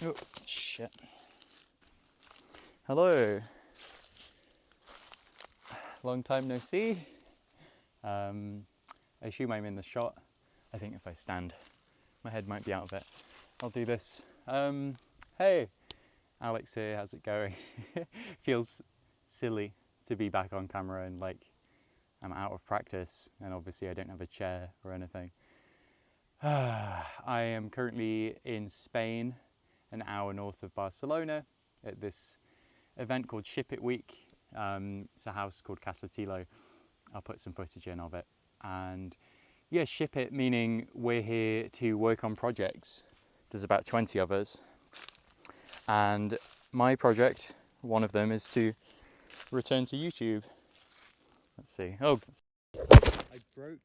Oh, shit. Hello. Long time no see. I assume I'm in the shot. I think if I stand, my head might be out of it. I'll do this. Hey, Alex here, how's it going? Feels silly to be back on camera and like I'm out of practice, and obviously I don't have a chair or anything. I am currently in Spain, an hour north of Barcelona, at this event called Ship It Week. It's a house called Casa Tilo. I'll put some footage in of it. And yeah, ship it meaning we're here to work on projects. There's about 20 of us. And my project, one of them, is to return to YouTube. Let's see. Oh, I broke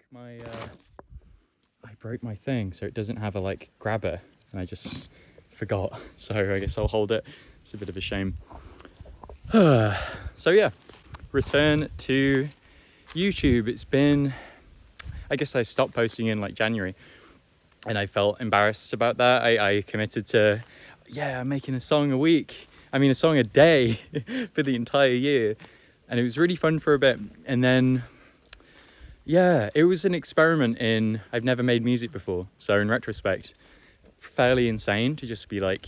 my thing, so it doesn't have a like grabber, and I just forgot. So I guess I'll hold it. It's a bit of a shame. So yeah, return to YouTube. It's been, I guess I stopped posting in like January, and I felt embarrassed about that. I committed to, I'm making a song a week. I mean, a song a day for the entire year. And it was really fun for a bit. And then, it was an experiment in, I've never made music before. So in retrospect, fairly insane to just be like,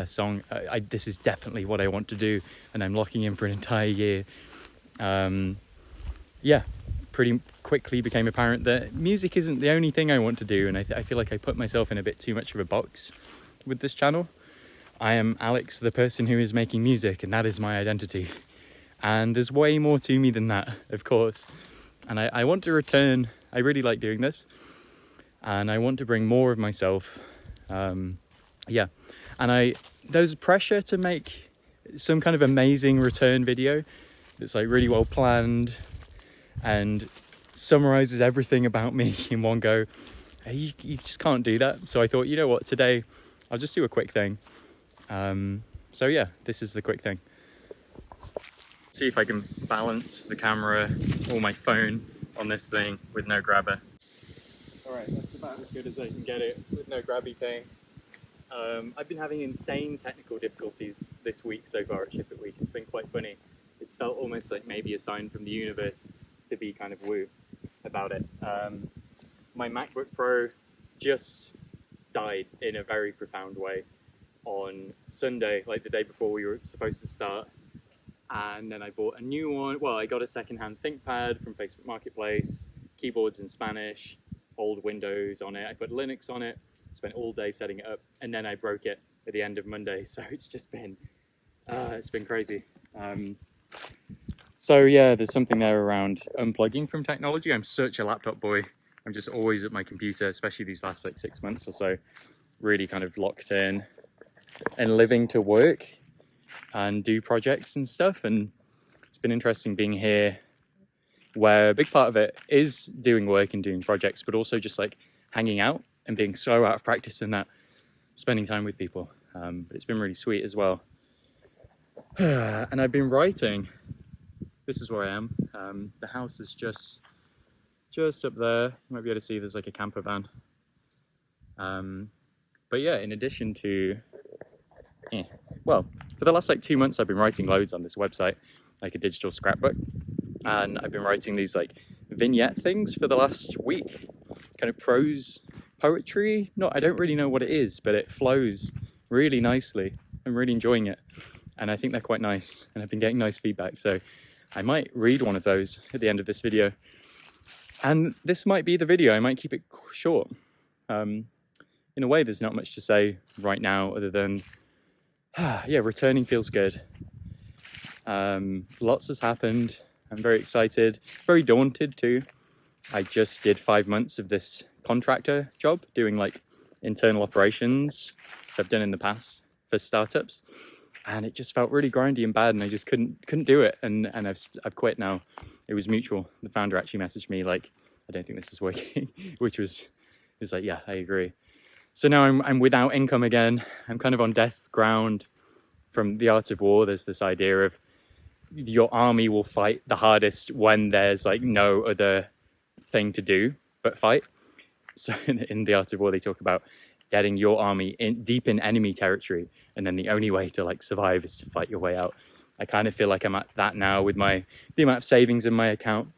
song, this is definitely what I want to do. And I'm locking in for an entire year. Pretty quickly became apparent that music isn't the only thing I want to do. And I feel like I put myself in a bit too much of a box with this channel. I am Alex, the person who is making music, and that is my identity. And there's way more to me than that, of course. And I want to return. I really like doing this. And I want to bring more of myself. And there's pressure to make some kind of amazing return video that's like really well planned and summarizes everything about me in one go. You just can't do that. So I thought, you know what, today I'll just do a quick thing. This is the quick thing. See if I can balance the camera or my phone on this thing with no grabber. All right, that's about as good as I can get it with no grabby thing. I've been having insane technical difficulties this week so far at Ship It Week. It's been quite funny. It's felt almost like maybe a sign from the universe to be kind of woo about it. My MacBook Pro just died in a very profound way on Sunday, like the day before we were supposed to start. And then I bought a new one. Well, I got a secondhand ThinkPad from Facebook Marketplace, keyboards in Spanish, old Windows on it. I put Linux on it, spent all day setting it up, and then I broke it at the end of Monday. So it's just been, it's been crazy. There's something there around unplugging from technology. I'm such a laptop boy. I'm just always at my computer, especially these last like 6 months or so, really kind of locked in and living to work and do projects and stuff. And it's been interesting being here where a big part of it is doing work and doing projects, but also just like hanging out and being so out of practice in that, spending time with people. But it's been really sweet as well. And I've been writing. This is where I am. The house is just up there. You might be able to see there's like a camper van. In addition to, for the last like 2 months, I've been writing loads on this website, like a digital scrapbook. And I've been writing these like vignette things for the last week, kind of prose poetry. I don't really know what it is, but it flows really nicely. I'm really enjoying it. And I think they're quite nice, and I've been getting nice feedback. So I might read one of those at the end of this video. And this might be the video. I might keep it short. In a way, there's not much to say right now other than, returning feels good. Lots has happened. I'm very excited, very daunted too. I just did 5 months of this contractor job doing like internal operations that I've done in the past for startups. And it just felt really grindy and bad, and I just couldn't do it. And I've quit now. It was mutual. The founder actually messaged me like, I don't think this is working, which was like, yeah, I agree. So now I'm without income again. I'm kind of on death ground. From The Art of War, there's this idea of your army will fight the hardest when there's like no other thing to do but fight. So in The Art of War, they talk about getting your army in deep in enemy territory, and then the only way to like survive is to fight your way out. I kind of feel like I'm at that now with the amount of savings in my account,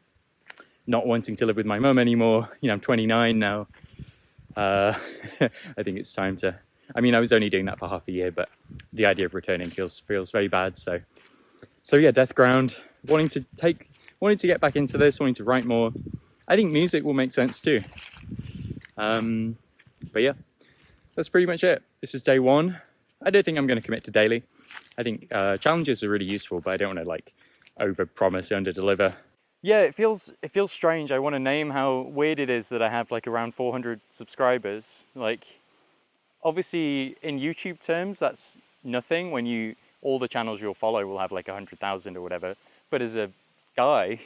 not wanting to live with my mum anymore. You know, I'm 29 now. I think it's time to, I mean, I was only doing that for half a year, but the idea of returning feels very bad. So yeah, Deathground, wanting to get back into this, wanting to write more. I think music will make sense too. But yeah, that's pretty much it. This is day one. I don't think I'm going to commit to daily. I think challenges are really useful, but I don't want to like over promise, under deliver. Yeah, it feels strange. I want to name how weird it is that I have like around 400 subscribers. Like, obviously in YouTube terms, that's nothing when all the channels you'll follow will have like 100,000 or whatever. But as a guy,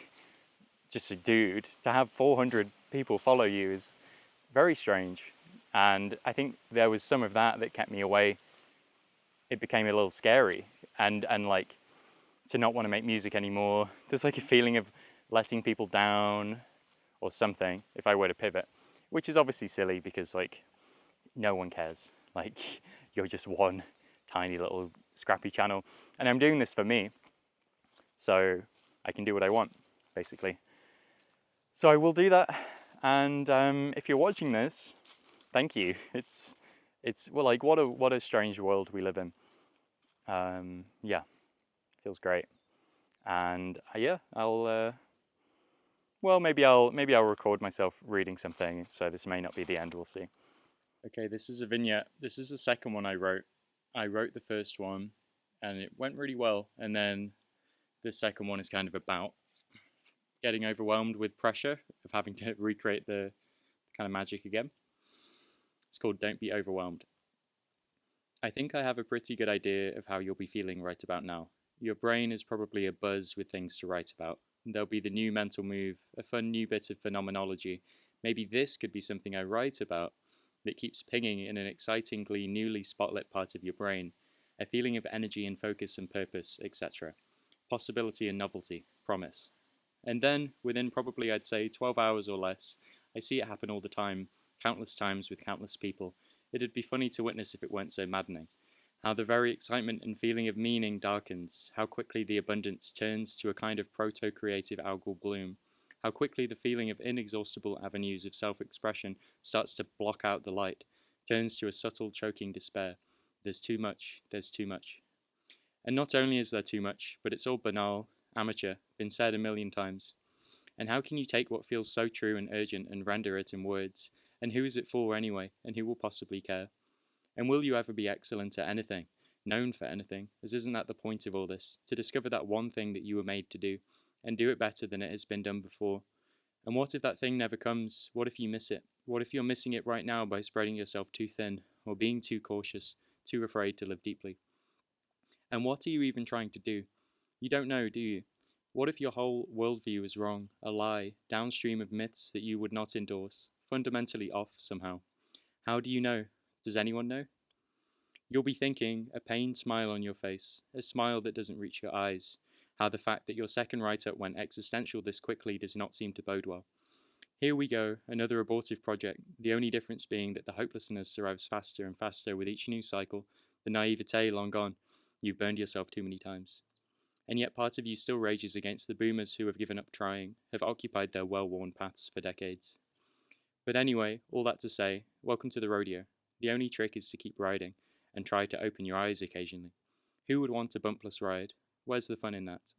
just a dude, to have 400 people follow you is very strange. And I think there was some of that kept me away. It became a little scary, and like to not want to make music anymore. There's like a feeling of letting people down or something if I were to pivot, which is obviously silly because like no one cares. Like, you're just one tiny little scrappy channel, and I'm doing this for me, so I can do what I want, basically. So I will do that, and if you're watching this, thank you. It's well, like what a strange world we live in. Yeah, feels great, and yeah, well, maybe I'll record myself reading something. So this may not be the end. We'll see. Okay, this is a vignette. This is the second one I wrote. I wrote the first one, and it went really well. And then this second one is kind of about getting overwhelmed with pressure of having to recreate the kind of magic again. It's called Don't Be Overwhelmed. I think I have a pretty good idea of how you'll be feeling right about now. Your brain is probably abuzz with things to write about. There'll be the new mental move, a fun new bit of phenomenology. Maybe this could be something I write about that keeps pinging in an excitingly newly spotlit part of your brain, a feeling of energy and focus and purpose, etc. Possibility and novelty, promise. And then, within probably I'd say 12 hours or less, I see it happen all the time, countless times with countless people. It'd be funny to witness if it weren't so maddening. How the very excitement and feeling of meaning darkens, how quickly the abundance turns to a kind of proto-creative algal bloom, how quickly the feeling of inexhaustible avenues of self-expression starts to block out the light, turns to a subtle choking despair. There's too much, there's too much. And not only is there too much, but it's all banal, amateur, been said a million times. And how can you take what feels so true and urgent and render it in words? And who is it for anyway, and who will possibly care? And will you ever be excellent at anything, known for anything, as isn't that the point of all this, to discover that one thing that you were made to do, and do it better than it has been done before? And what if that thing never comes? What if you miss it? What if you're missing it right now by spreading yourself too thin, or being too cautious, too afraid to live deeply? And what are you even trying to do? You don't know, do you? What if your whole worldview is wrong, a lie, downstream of myths that you would not endorse, fundamentally off somehow? How do you know? Does anyone know? You'll be thinking, a pained smile on your face, a smile that doesn't reach your eyes, how the fact that your second write-up went existential this quickly does not seem to bode well. Here we go, another abortive project, the only difference being that the hopelessness arrives faster and faster with each new cycle, the naivete long gone. You've burned yourself too many times. And yet part of you still rages against the boomers who have given up trying, have occupied their well-worn paths for decades. But anyway, all that to say, welcome to the rodeo. The only trick is to keep riding, and try to open your eyes occasionally. Who would want a bumpless ride? Where's the fun in that?